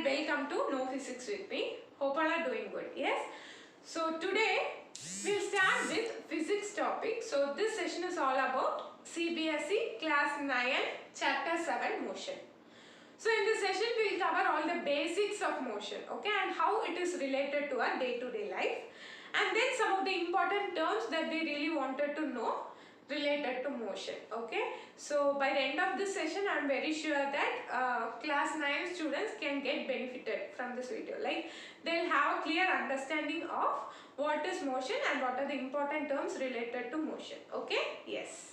and welcome to No Physics with me. Hope all are doing good. Yes. So today we'll start with physics topic. So this session is all about CBSE Class 9 Chapter 7 Motion. So in this session we'll cover all the basics of motion, okay, and how it is related to our day-to-day life, and then some of the important terms that we really wanted to know related to motion, okay. So by the end of this session I'm very sure that class 9 students can get benefited from this video. Like they'll have a clear understanding of what is motion and what are the important terms related to motion, okay. Yes.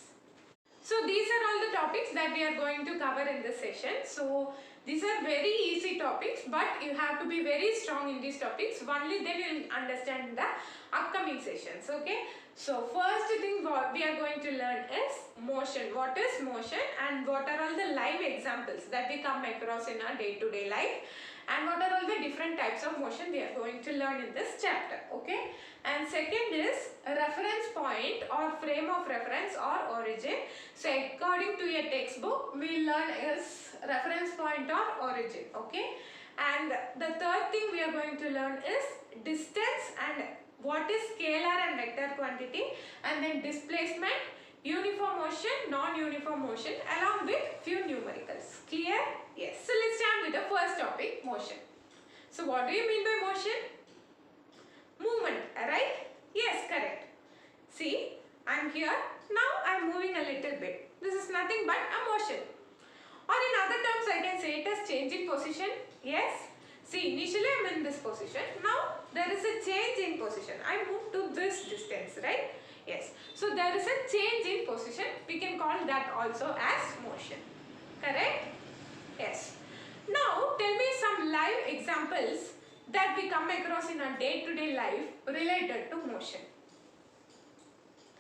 So these are all the topics that we are going to cover in this session. So these are very easy topics, but you have to be very strong in these topics. Only then you will understand the upcoming sessions, okay. So first thing what we are going to learn is motion. What is motion and what are all the live examples that we come across in our day-to-day life, and what are all the different types of motion we are going to learn in this chapter, okay. And second is a reference point or frame of reference or origin. So according to your textbook we learn is reference point or origin, okay. And the third thing we are going to learn is distance and what is scalar and vector quantity, and then displacement, uniform motion, non-uniform motion, along with few numericals. Clear? Yes. So let's start with the first topic, motion. So what do you mean by motion? Movement, right? Yes, correct. See, I'm here. Now I'm moving a little bit. This is nothing but a motion. Or in other terms I can say it as changing position. Yes. See, initially I'm in this position. Now there is a change in position. I move to this distance, right? Yes. So there is a change in position. We can call that also as motion. Correct? Yes. Now tell me some live examples that we come across in our day-to-day life related to motion.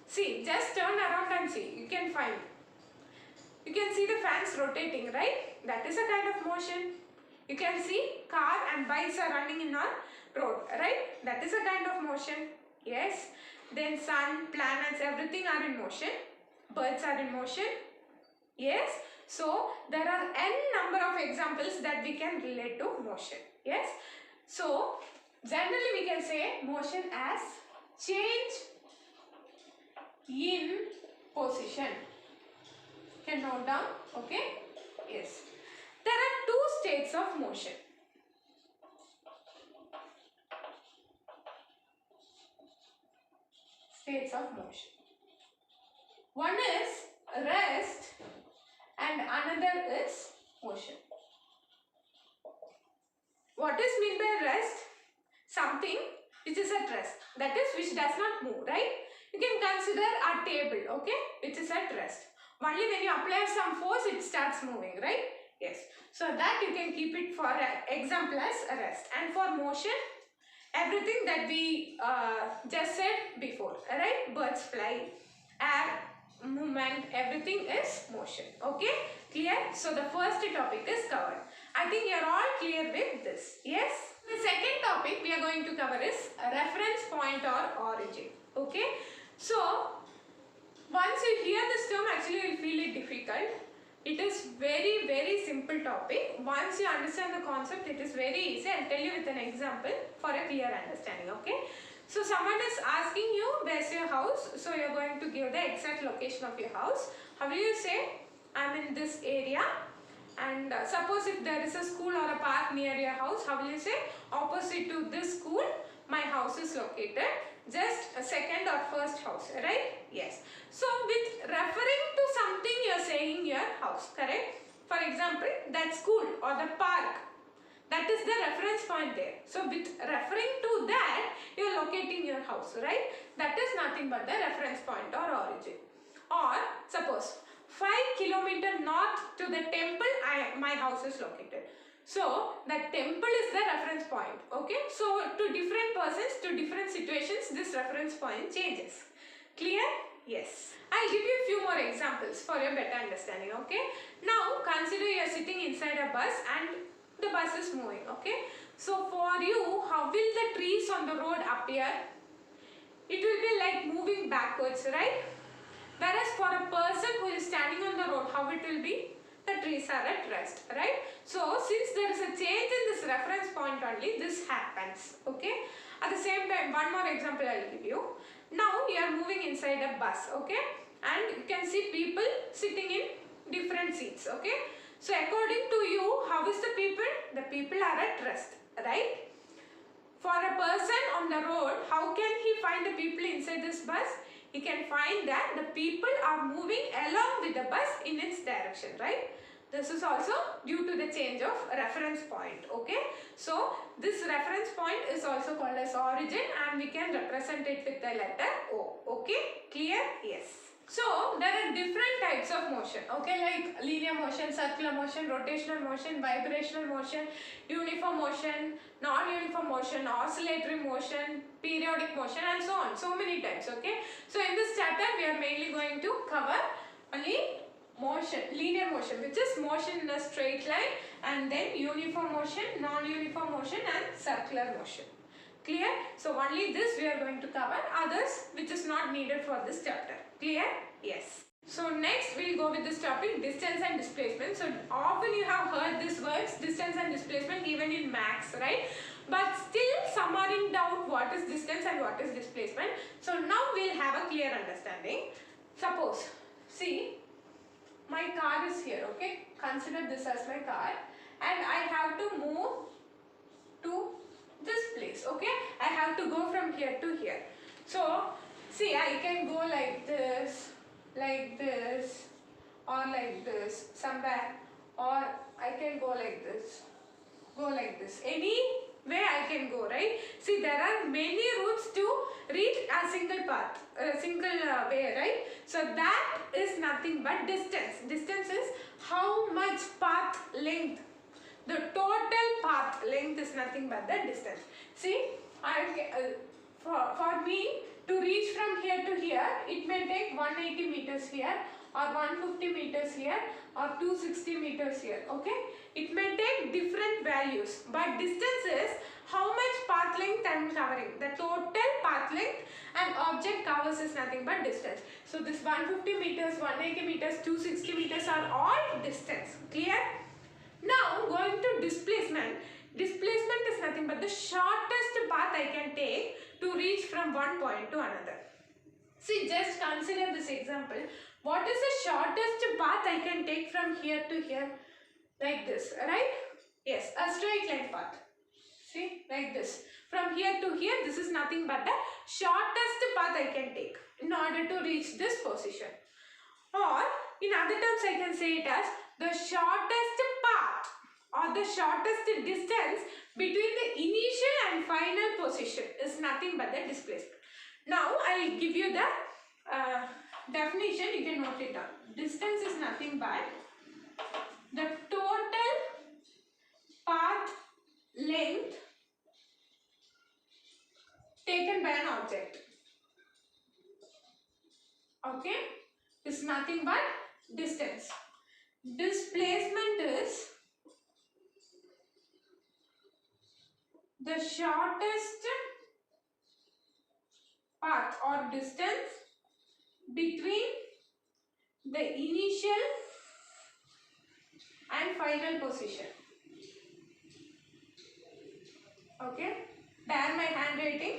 See, just turn around and see. You can find. You can see the fans rotating, right? That is a kind of motion. You can see car and bikes are running in our road, right? That is a kind of motion. Yes. Then sun, planets, everything are in motion. Birds are in motion. Yes. So there are n number of examples that we can relate to motion. Yes. So generally we can say motion as change in position. Can note down, okay? Yes. There are two states of motion. States of motion. One is rest and another is motion. What is meant by rest? Something which is at rest, that is which does not move, right? You can consider a table, okay, which is at rest. Only when you apply some force it starts moving, right? Yes. So that you can keep it for example as a rest. And for motion, everything that we just said before, right? Birds fly, air, movement, everything is motion. Okay? Clear? So the first topic is covered. I think you are all clear with this. Yes? The second topic we are going to cover is a reference point or origin. Okay? So once you hear this term, actually you will feel it difficult. It is very simple topic. Once you understand the concept, it is very easy. I'll tell you with an example for a clear understanding, okay? So someone is asking you, where's your house? So you're going to give the exact location of your house. How will you say? I'm in this area. And suppose if there is a school or a park near your house, how will you say? Opposite to this school, my house is located. Just a second or first house, right? Yes. So with referring to something you are saying your house, correct? For example, that school or the park, that is the reference point there. So with referring to that, you are locating your house, right? That is nothing but the reference point or origin. Or suppose 5 km north to the temple my house is located. So that temple is the reference point, okay? So to different persons, to different situations, this reference point changes. Clear? Yes. I'll give you a few more examples for your better understanding, okay? Now consider you are sitting inside a bus and the bus is moving, okay? So for you, how will the trees on the road appear? It will be like moving backwards, right? Whereas for a person who is standing on the road, how it will be? The trees are at rest, right? So since there is a change in this reference point only, this happens. Okay. At the same time, one more example I will give you. Now you are moving inside a bus. Okay. And you can see people sitting in different seats. Okay. So according to you, how is the people? The people are at rest. Right. For a person on the road, how can he find the people inside this bus? He can find that the people are moving along with the bus in its direction, right? This is also due to the change of reference point, okay? So, this reference point is also called as origin and we can represent it with the letter O, okay? Clear? Yes. So, there are different types of motion, okay? Like linear motion, circular motion, rotational motion, vibrational motion, uniform motion, non-uniform motion, oscillatory motion, periodic motion and so on. So many types, okay? So, in this chapter, we are mainly going to cover only motion, linear motion, which is motion in a straight line, and then uniform motion, non-uniform motion and circular motion. Clear? So only this we are going to cover, others which is not needed for this chapter. Clear? Yes. So next we will go with this topic, distance and displacement. So often you have heard these words, distance and displacement, given in maths, right? But still some are in doubt what is distance and what is displacement. So now we will have a clear understanding. Suppose, see, my car is here, okay? Consider this as my car and I have to move to this place, okay? I have to go from here to here. So, see, I can go like this, or like this, somewhere, or I can go like this, any way I can go, right? See, there are many routes to reach a single path, a single way, right? So that is nothing but distance. Distance is how much path length. The total path length is nothing but the distance. See, for me to reach from here to here, it may take 180 meters here, or 150 meters here, or 260 meters here, okay? It may take different values, but distance is how much path length I am covering. The total path length an object covers is nothing but distance. So this 150 meters, 180 meters, 260 meters are all distance. Clear? Now going to displacement. Displacement is nothing but the shortest path I can take to reach from one point to another. See, just consider this example. What is the shortest path I can take from here to here? Like this, right? Yes, a straight line path. See, like this. From here to here, this is nothing but the shortest path I can take in order to reach this position. Or, in other terms, I can say it as the shortest path or the shortest distance between the initial and final position is nothing but the displacement. Now, I will give you the definition. You can note it down. Distance is nothing but the total path length taken by an object. Okay? Is nothing but distance. Displacement is the shortest path or distance between the initial and final position. Okay? Bear my handwriting.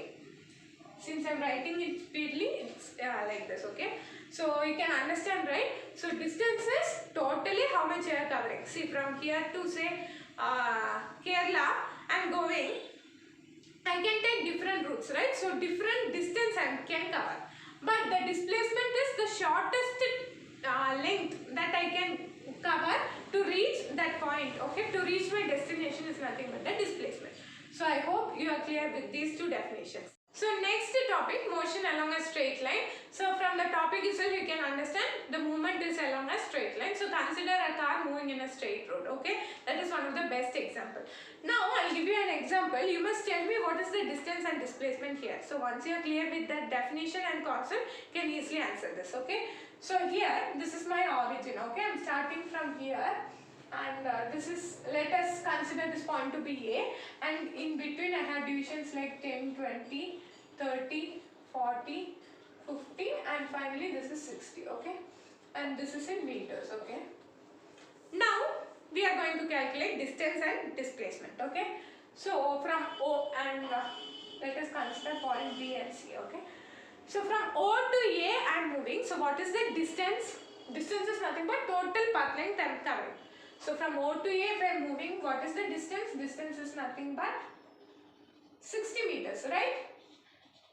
Since I am writing it speedily, it's like this, okay? So you can understand, right? So distance is totally how much you are covering. See, from here to say Kerala, I am going. I can take different routes, right? So different distance I can cover. But the displacement is the shortest length that I can cover to reach that point, okay? To reach my destination is nothing but the displacement. So I hope you are clear with these two definitions. So next topic, motion along a straight line. So from the topic itself you can understand the movement is along a straight line. So consider a car moving in a straight road, okay? That is one of the best example. Now I will give you an example. You must tell me what is the distance and displacement here. So once you are clear with that definition and concept, you can easily answer this, okay? So here, this is my origin, okay? I am starting from here. And this is, let us consider this point to be A, and in between I have divisions like 10, 20, 30, 40, 50 and finally this is 60, okay? And this is in meters, okay? Now, we are going to calculate distance and displacement. Okay, so from O and let us consider point B and C. Okay, so from O to A I am moving. So what is the distance? Distance is nothing but total path length I am covering. So from O to A if I am moving, what is the distance? Distance is nothing but 60 meters, right?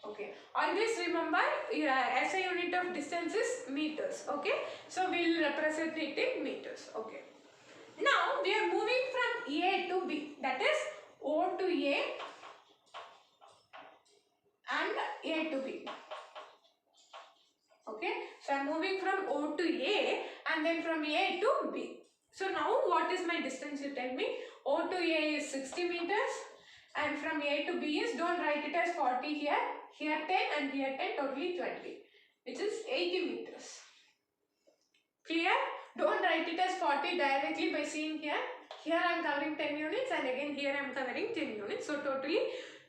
Okay, always remember SI unit of distance is meters. Okay, so we will represent it in meters. Okay, now we are moving from A to B, that is O to A and A to B. Okay, so I am moving from O to A and then from A to B. So now what is my distance, you tell me? O to A is 60 meters and from A to B is, don't write it as 40 here, here 10 and here 10, totally 20, which is 80 meters. Clear? Don't write it as 40 directly by seeing here. Here I am covering 10 units and again here I am covering 10 units. So totally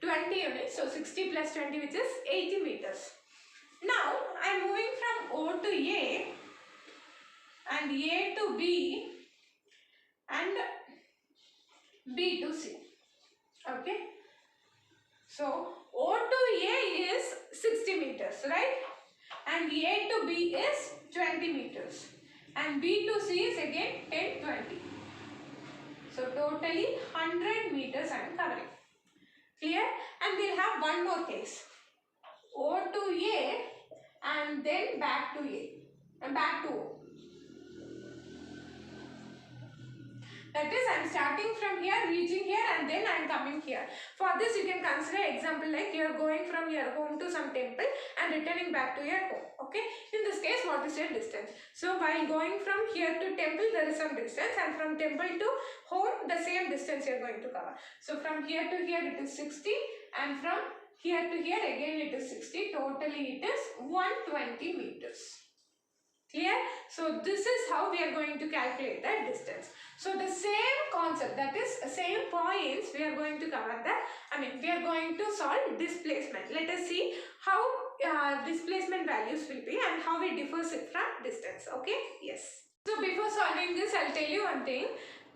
20 units. So 60 plus 20, which is 80 meters. Now I am moving from O to A and A to B and B to C. Okay. So O to A is 60 meters, right? And A to B is 20 meters. And B to C is again 10, 20. So totally 100 meters I am covering. Clear? And we'll have one more case. O to A and then back to A and back to O. That is, I am starting from here, reaching here and then I am coming here. For this you can consider example like you are going from your home to some temple and returning back to your home. Okay. In this case, what is your distance? So while going from here to temple, there is some distance, and from temple to home, the same distance you are going to cover. So from here to here it is 60 and from here to here again it is 60. Totally it is 120 meters. Clear? So this is how we are going to calculate that distance. So the same concept, that is same points, we are going to cover that. We are going to solve displacement. Let us see how displacement values will be and how it differs it from distance. Okay? Yes. So before solving this, I'll tell you one thing.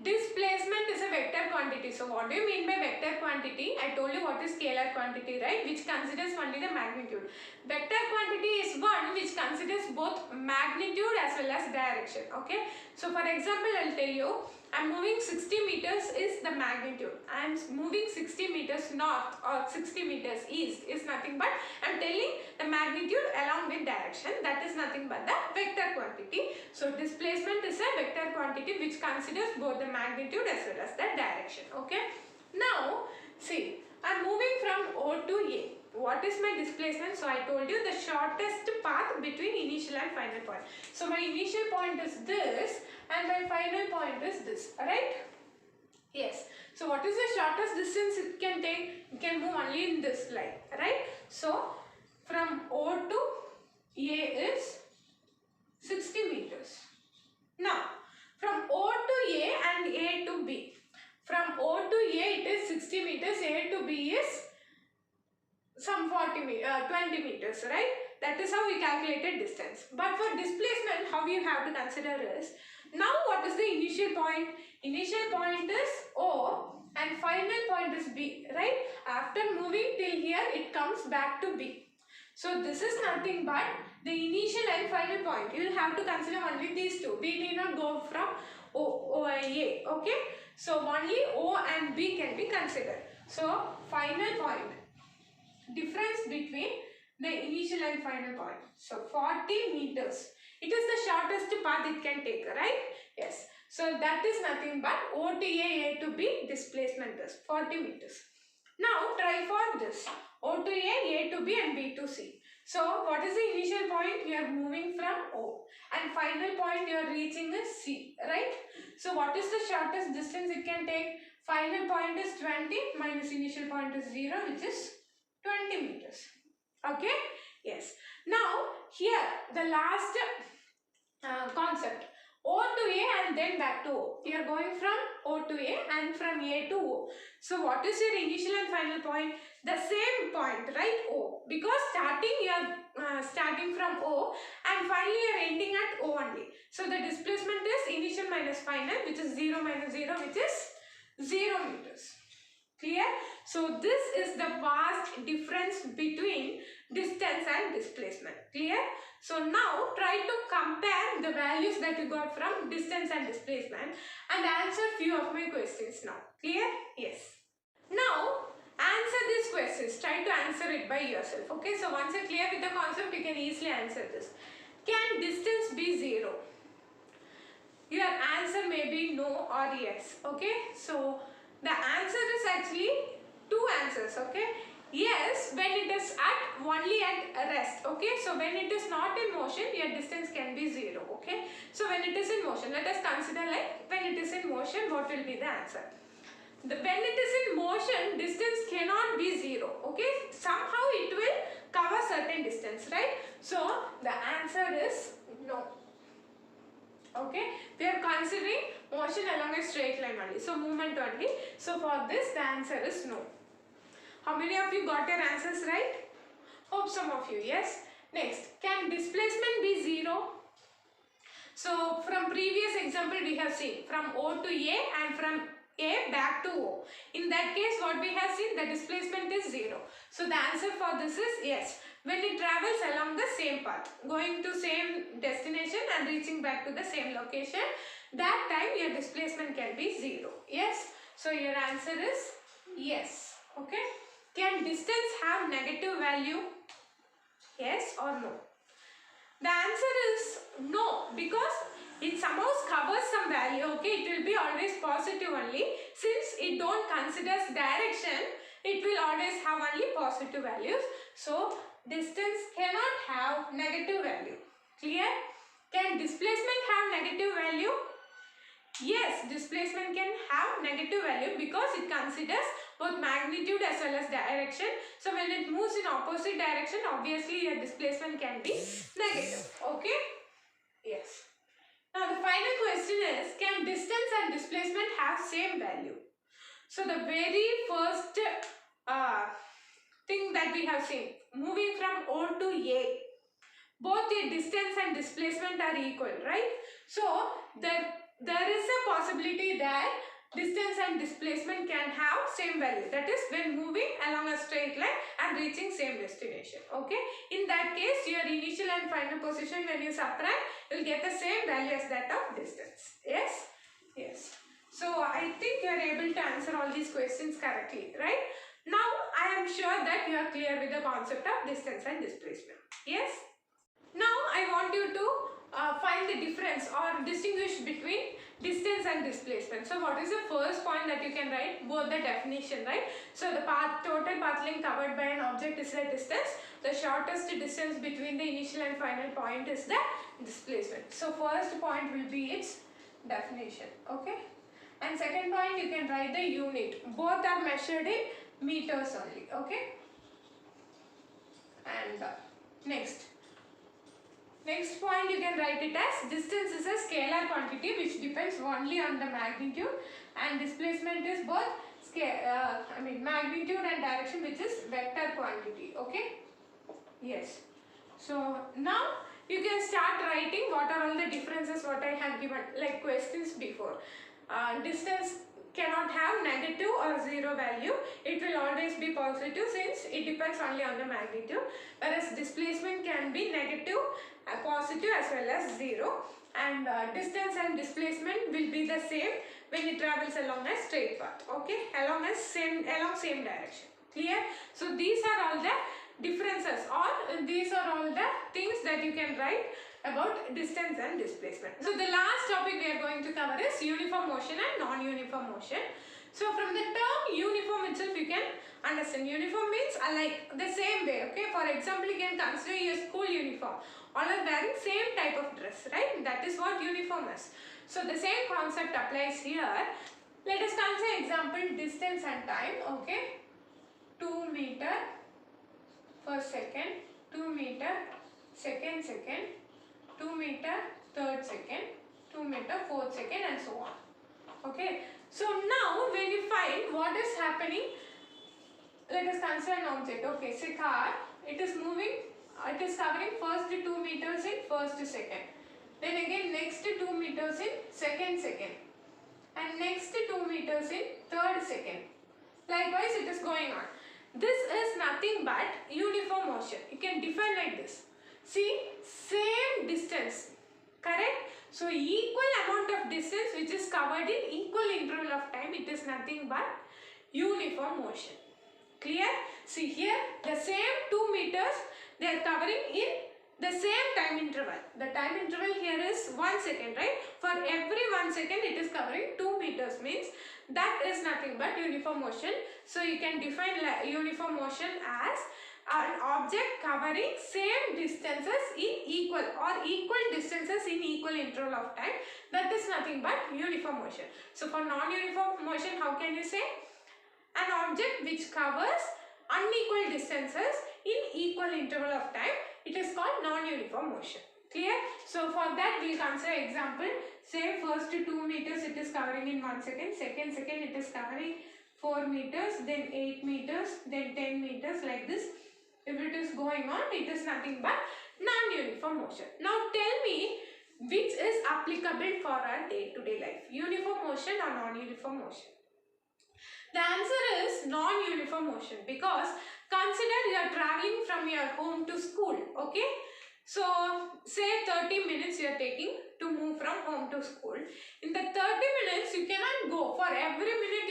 Displacement is a vector quantity. So what do you mean by vector quantity? I told you what is scalar quantity, right? Which considers only the magnitude. Vector quantity is one which considers both magnitude as well as direction. Okay. So for example, I'll tell you, I'm moving 60 meters is the magnitude. I'm moving 60 meters north or 60 meters east is nothing but I'm telling the magnitude along with direction. That is nothing but the vector quantity. So displacement is a vector quantity which considers both the magnitude as well as the direction. Okay. Now see, I'm moving from O to A. What is my displacement? So I told you the shortest path between initial and final point. So my initial point is this and my final point is this, right? Yes. So what is the shortest distance it can take? It can move only in this line, right? So from O to A is 60 meters. Now from O to A and A to B. From O to A it is 60 meters, A to B is some 20 meters, right? That is how we calculated distance. But for displacement, how you have to consider is, now what is the initial point? Initial point is O and final point is B, right? After moving till here, it comes back to B. So this is nothing but the initial and final point. You will have to consider only these two. We need not go from O and A, okay? So only O and B can be considered. So final point, difference between the initial and final point. So 40 meters. It is the shortest path it can take, right? Yes. So that is nothing but O to A to B displacement is 40 meters. Now try for this. O to A to B and B to C. So what is the initial point? You are moving from O and final point you are reaching is C, right? So what is the shortest distance it can take? Final point is 20 minus initial point is 0, which is 20 meters. Okay? Yes. Now here the last concept, O to A and then back to O. You are going from O to A and from A to O. So what is your initial and final point? The same point, right? O. Because starting you are starting from O and finally you are ending at O only. So the displacement is initial minus final, which is 0 minus 0, which is 0 meters. Clear? So this is the vast difference between distance and displacement. Clear? So now try to compare the values that you got from distance and displacement and answer few of my questions now. Clear? Yes. Now answer these questions. Try to answer it by yourself. Okay, so once you're clear with the concept, you can easily answer this. Can distance be 0? Your answer may be no or yes. Okay, so the answer is actually two answers. Okay, yes, when it is only at rest. Okay, so when it is not in motion, your distance can be 0. Okay, so when it is in motion, let us consider like when it is in motion, what will be the answer? When it is in motion, distance cannot be 0. Okay, somehow it will cover certain distance, right? So the answer is no. Okay, we are considering motion along a straight line only, so movement only. So for this the answer is no. How many of you got your answers right? Hope some of you. Yes. Next, can displacement be 0? So from previous example we have seen from O to A and from A back to O. In that case what we have seen, the displacement is 0. So the answer for this is yes. When it travels along the same path, going to same destination and reaching back to the same location, that time your displacement can be 0. Yes. So your answer is yes. Okay. Can distance have negative value? Yes or no? The answer is no, because it somehow covers some value. Okay, it will be always positive only. Since it don't considers direction, it will always have only positive values. So distance cannot have negative value. Clear? Can displacement have negative value? Yes, displacement can have negative value because it considers both magnitude as well as direction. So when it moves in opposite direction, obviously your displacement can be negative. Okay? Yes. Now the final question is, can distance and displacement have same value? So the very first thing that we have seen, moving from O to A, both the distance and displacement are equal, right? So there is a possibility that distance and displacement can have same value, that is when moving along a straight line and reaching same destination. Okay, in that case your initial and final position, when you subtract, you will get the same value as that of distance. Yes. Yes. So I think you are able to answer all these questions correctly, right? Now I am sure that you are clear with the concept of distance and displacement. Yes. Now I want you to find the difference or distinguish between distance and displacement. So what is the first point that you can write? Both the definition, right? So the total path length covered by an object is the distance. The shortest distance between the initial and final point is the displacement. So first point will be its definition. Okay. And second point, you can write the unit. Both are measured in meters only. Okay. And next point, you can write it as distance is a scalar quantity which depends only on the magnitude, and displacement is both magnitude and direction, which is vector quantity. Okay. Yes. So now you can start writing what are all the differences what I have given like questions before. Distance cannot have negative or 0 value. It will always be positive since it depends only on the magnitude, whereas displacement can be negative, positive as well as 0, and distance and displacement will be the same when it travels along a straight path. Okay, along same direction. Clear? So these are all the differences, or these are all the things that you can write about distance and displacement. So the last topic we are going to cover is uniform motion and non-uniform motion. So from the term uniform itself you can understand uniform means alike, the same way. Okay, for example you can consider your school uniform, all are wearing same type of dress, right? That is what uniform is. So the same concept applies here. Let us consider example distance and time. Okay, 2 meter per second, 2 meter second, 2 meter third second, 2 meter fourth second, and so on. Okay, so now when you find what is happening, let us consider an object. Okay, say car, it is moving It is covering first 2 meters in first second. Then again next 2 meters in second second. And next 2 meters in third second. Likewise it is going on. This is nothing but uniform motion. You can define like this. See, same distance. Correct? So equal amount of distance which is covered in equal interval of time. It is nothing but uniform motion. Clear? See here, the same 2 meters they are covering in the same time interval. The time interval here is 1 second, right? For every 1 second it is covering 2 meters, means that is nothing but uniform motion. So you can define uniform motion as an object covering same distances in equal distances in equal interval of time. That is nothing but uniform motion. So for non-uniform motion, how can you say? An object which covers unequal distances in equal interval of time. It is called non-uniform motion. Clear? So for that we will consider example. Say first 2 meters it is covering in 1 second. Second it is covering 4 meters. Then 8 meters. Then 10 meters, like this. If it is going on, it is nothing but non-uniform motion. Now tell me which is applicable for our day-to-day life. Uniform motion or non-uniform motion? The answer is non-uniform motion, because consider you are traveling from your home to school, okay? So say 30 minutes you are taking to move from home to school. In the 30 minutes you cannot go. For every minute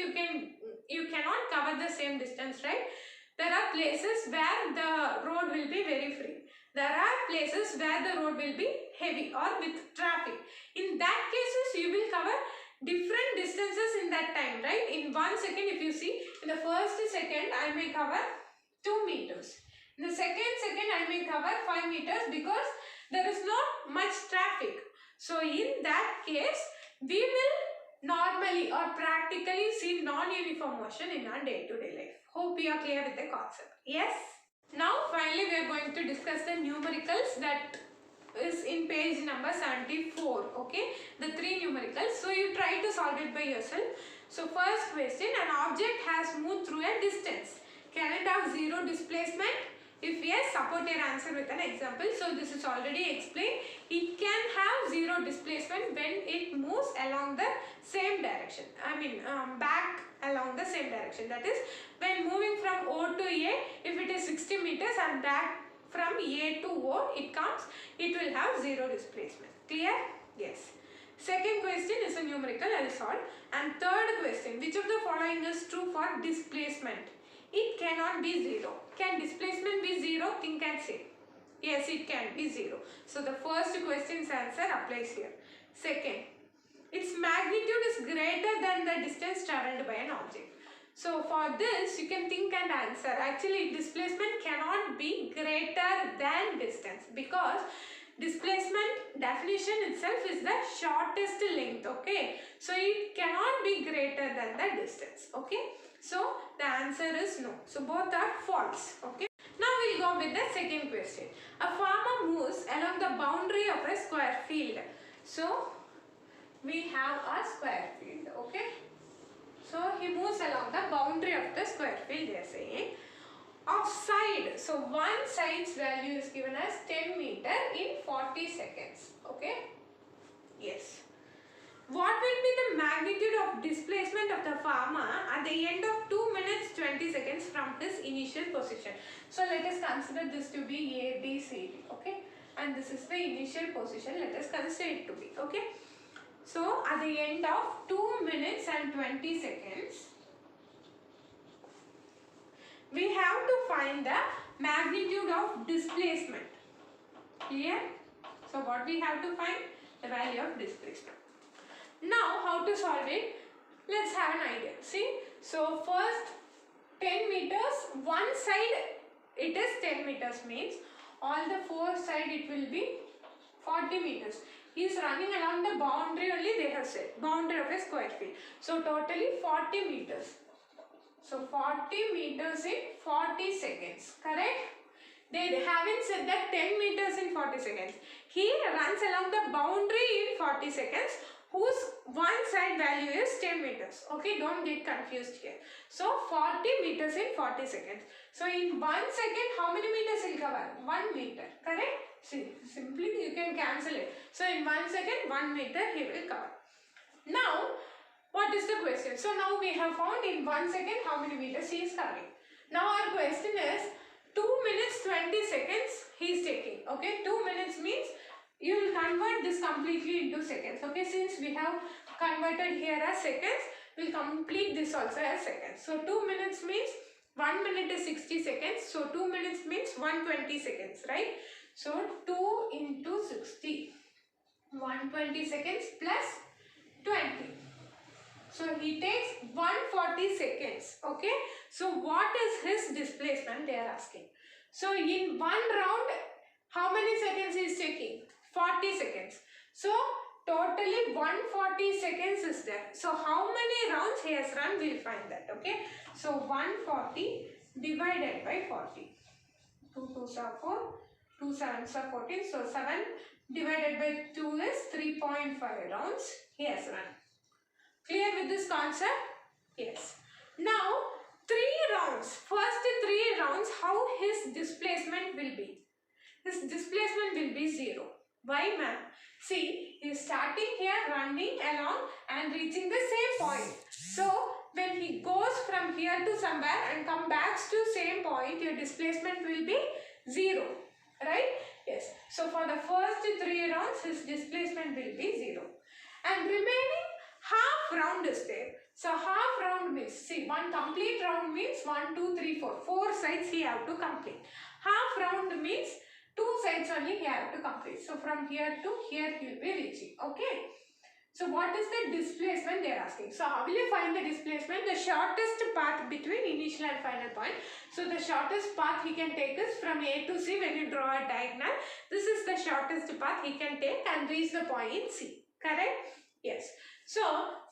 you cannot cover the same distance, right? There are places where the road will be very free. There are places where the road will be heavy or with traffic. In that cases you will cover different distances in that time, right? In 1 second, if you see, in the first second I may cover 2 meters. In the second second I may cover 5 meters, because there is not much traffic. So in that case we will normally or practically see non-uniform motion in our day-to-day life. Hope you are clear with the concept. Yes? Now finally we are going to discuss the numericals, that is in page number 74. Okay, the 3 numericals. So you try to solve it by yourself. So first question, an object has moved through a distance. Can it have zero displacement? If yes, support your answer with an example. So this is already explained. It can have zero displacement when it moves along the same direction. Back along the same direction. That is, when moving from O to A, if it is 60 meters and back from A to O, it will have zero displacement. Clear? Yes. Second question is a numerical, I will solve. And third question, which of the following is true for displacement? It cannot be zero. Can displacement be zero? Think and say. Yes, it can be zero. So the first question's answer applies here. Second, its magnitude is greater than the distance travelled by an object. So for this you can think and answer. Actually displacement cannot be greater than distance, because displacement definition itself is the shortest length. Okay, so it cannot be greater than the distance. Okay, so the answer is no. So both are false. Okay, now we'll go with the second question. A farmer moves along the boundary of a square field. So we have a square field. Okay, so he moves along the boundary of the square field, they are saying. Of side, so one side's value is given as 10 meter in 40 seconds. Okay, yes. What will be the magnitude of displacement of the farmer at the end of 2 minutes 20 seconds from his initial position? So let us consider this to be A, B, C, D. Okay, and this is the initial position. Let us consider it to be. Okay, so at the end of 2 minutes and 20 seconds, we have to find the magnitude of displacement. Clear? So what we have to find? The value of displacement. Now how to solve it? Let's have an idea. See, so first 10 meters, one side it is 10 meters, means all the four side it will be 40 meters. He is running along the boundary only, they have said, boundary of a square field. So totally 40 meters. So 40 meters in 40 seconds, correct? They haven't said that 10 meters in 40 seconds. He runs along the boundary in 40 seconds. whose one side value is 10 meters. Okay, don't get confused here. So 40 meters in 40 seconds. So in 1 second, how many meters will cover? 1 meter, correct? See, simply you can cancel it. So in 1 second, 1 meter he will cover. Now, what is the question? So now we have found in 1 second how many meters he is covering. Now our question is 2 minutes 20 seconds he is taking. Okay, 2 minutes means you will convert this completely into seconds. Okay, since we have converted here as seconds, we will complete this also as seconds. So 2 minutes means 1 minute is 60 seconds. So 2 minutes means 120 seconds, right? So 2 into 60, 120 seconds plus 20. So he takes 140 seconds. Okay. So what is his displacement, they are asking. So in one round, how many seconds he is taking? 40 seconds. So totally 140 seconds is there. So how many rounds he has run, we will find that. Okay. So 140 divided by 40. 2 2s are 4, 2 7s are 14. So 7 divided by 2 is 3.5 rounds he has run. Clear with this concept? Yes. Now 3 rounds. First 3 rounds, how his displacement will be? His displacement will be 0. Why, ma'am? See, he is starting here, running along and reaching the same point. So when he goes from here to somewhere and come back to same point, your displacement will be 0. Right? Yes. So for the first 3 rounds, his displacement will be 0. And remaining half round is there. So half round means, see, one complete round means 1, 2, 3, 4. 4 sides he have to complete. Half round means 2 sides only he have to complete. So from here to here he will be reaching. Okay. So what is the displacement they are asking? So how will you find the displacement? The shortest path between initial and final point. So the shortest path he can take is from A to C when you draw a diagonal. This is the shortest path he can take and reach the point C. Correct? Yes. So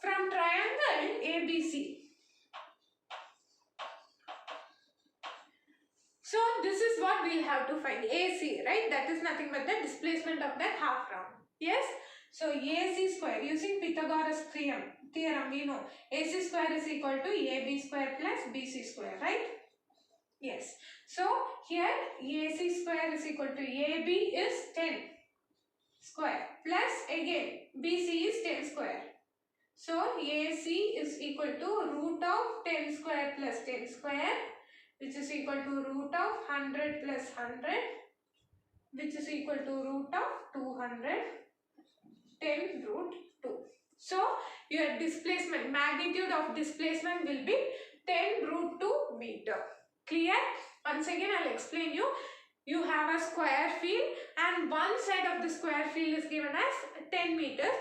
from triangle ABC. So this is what we will have to find. AC, right? That is nothing but the displacement of that half round. Yes? So AC square, using Pythagoras theorem we know AC square is equal to AB square plus BC square, right? Yes. So here AC square is equal to AB is 10 square plus again BC is 10 square. So AC is equal to root of 10 square plus 10 square, which is equal to root of 100 plus 100, which is equal to root of 200, 10 root 2. So your displacement, magnitude of displacement will be 10 root 2 meter. Clear? Once again I will explain you. You have a square field and one side of the square field is given as 10 meters.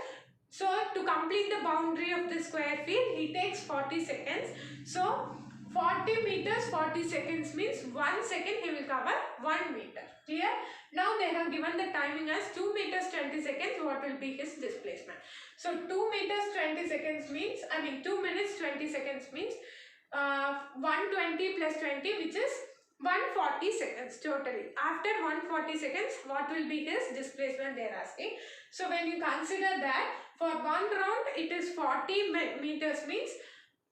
So to complete the boundary of the square field, he takes 40 seconds. So 40 meters 40 seconds means 1 second he will cover 1 meter. Clear? Now they have given the timing as 2 meters 20 seconds. What will be his displacement? So 2 meters 20 seconds means, 2 minutes 20 seconds means 120 plus 20, which is 140 seconds totally. After 140 seconds, what will be his displacement they are asking. So when you consider that for one round it is 40 meters means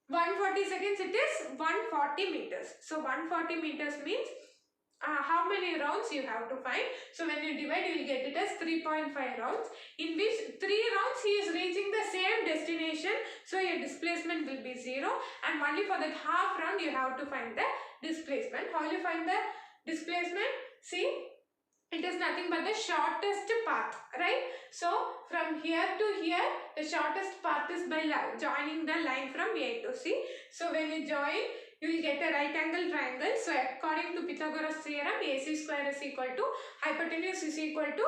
140 seconds it is 140 meters. So 140 meters means how many rounds you have to find. So when you divide, you will get it as 3.5 rounds, in which 3 rounds he is reaching the same destination. So your displacement will be 0, and only for that half round you have to find the displacement. How will you find the displacement? See, it is nothing but the shortest path, right? So from here to here, the shortest path is by joining the line from A to C. So when you join, you will get a right angle triangle. So according to Pythagoras theorem, AC square is equal to hypotenuse is equal to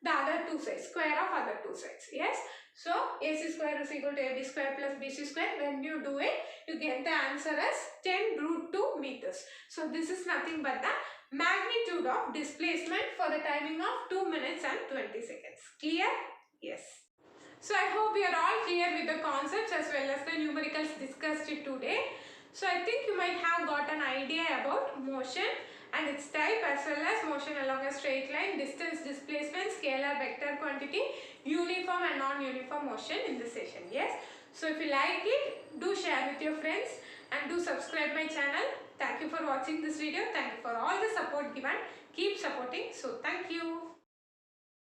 the other two sides, square of other two sides. Yes. So AC square is equal to AB square plus BC square. When you do it, you get the answer as 10 root 2 meters. So this is nothing but the magnitude of displacement for the timing of 2 minutes and 20 seconds. Clear? Yes. So I hope you are all clear with the concepts as well as the numericals discussed today. So I think you might have got an idea about motion and its type as well as motion along a straight line, distance, displacement, scalar, vector quantity, uniform and non-uniform motion in this session. Yes. So if you like it, do share with your friends and do subscribe my channel. Thank you for watching this video. Thank you for all the support given. Keep supporting. So thank you.